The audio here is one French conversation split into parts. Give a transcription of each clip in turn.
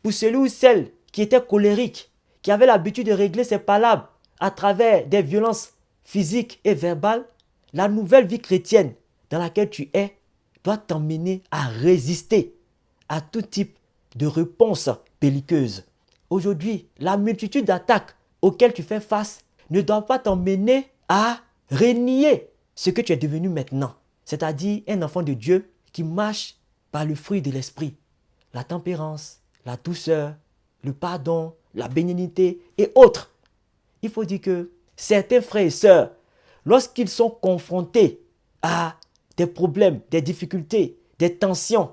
Pour celui ou celle qui était colérique, qui avait l'habitude de régler ses palabres à travers des violences physiques et verbales, la nouvelle vie chrétienne dans laquelle tu es doit t'emmener à résister à tout type de réponse belliqueuse. Aujourd'hui, la multitude d'attaques auxquelles tu fais face ne doit pas t'emmener à renier ce que tu es devenu maintenant. C'est-à-dire un enfant de Dieu qui marche par le fruit de l'esprit. La tempérance, la douceur, le pardon, la bénignité et autres. Il faut dire que certains frères et sœurs, lorsqu'ils sont confrontés à des problèmes, des difficultés, des tensions,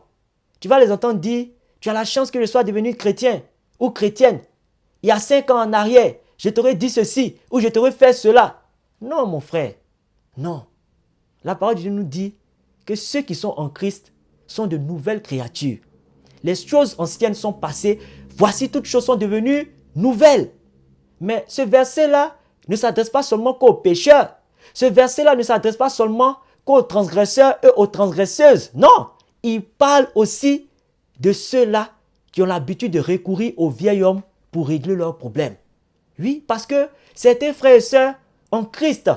tu vas les entendre dire, tu as la chance que je sois devenu chrétien ou chrétienne. Il y a 5 ans en arrière, je t'aurais dit ceci ou je t'aurais fait cela. Non, mon frère, non. La parole de Dieu nous dit que ceux qui sont en Christ sont de nouvelles créatures. Les choses anciennes sont passées, voici toutes choses sont devenues nouvelles. Mais ce verset-là ne s'adresse pas seulement qu'aux pécheurs. Ce verset-là ne s'adresse pas seulement qu'aux transgresseurs et aux transgresseuses. Non, il parle aussi de ceux-là qui ont l'habitude de recourir au vieil homme pour régler leurs problèmes. Oui, parce que certains frères et sœurs en Christ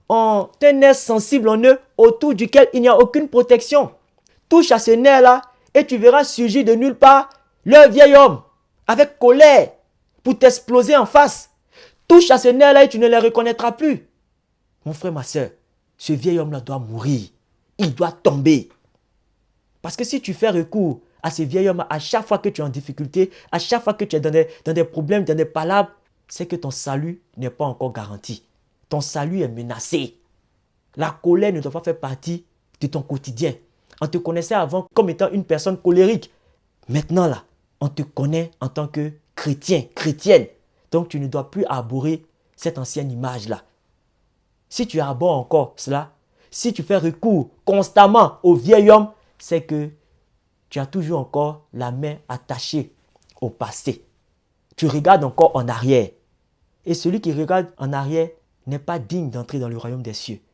ont un nerf sensible en eux autour duquel il n'y a aucune protection. Touche à ce nerf-là et tu verras surgir de nulle part leur vieil homme avec colère pour t'exploser en face. Touche à ce nerf-là et tu ne les reconnaîtras plus. Mon frère, ma soeur, ce vieil homme-là doit mourir. Il doit tomber. Parce que si tu fais recours à ce vieil homme à chaque fois que tu es en difficulté, à chaque fois que tu es dans des problèmes, dans des palabres, c'est que ton salut n'est pas encore garanti. Ton salut est menacé. La colère ne doit pas faire partie de ton quotidien. On te connaissait avant comme étant une personne colérique. Maintenant là, on te connaît en tant que chrétien, chrétienne. Donc tu ne dois plus arborer cette ancienne image-là. Si tu arbores encore cela, si tu fais recours constamment au vieil homme, c'est que tu as toujours encore la main attachée au passé. Tu regardes encore en arrière. Et celui qui regarde en arrière n'est pas digne d'entrer dans le royaume des cieux.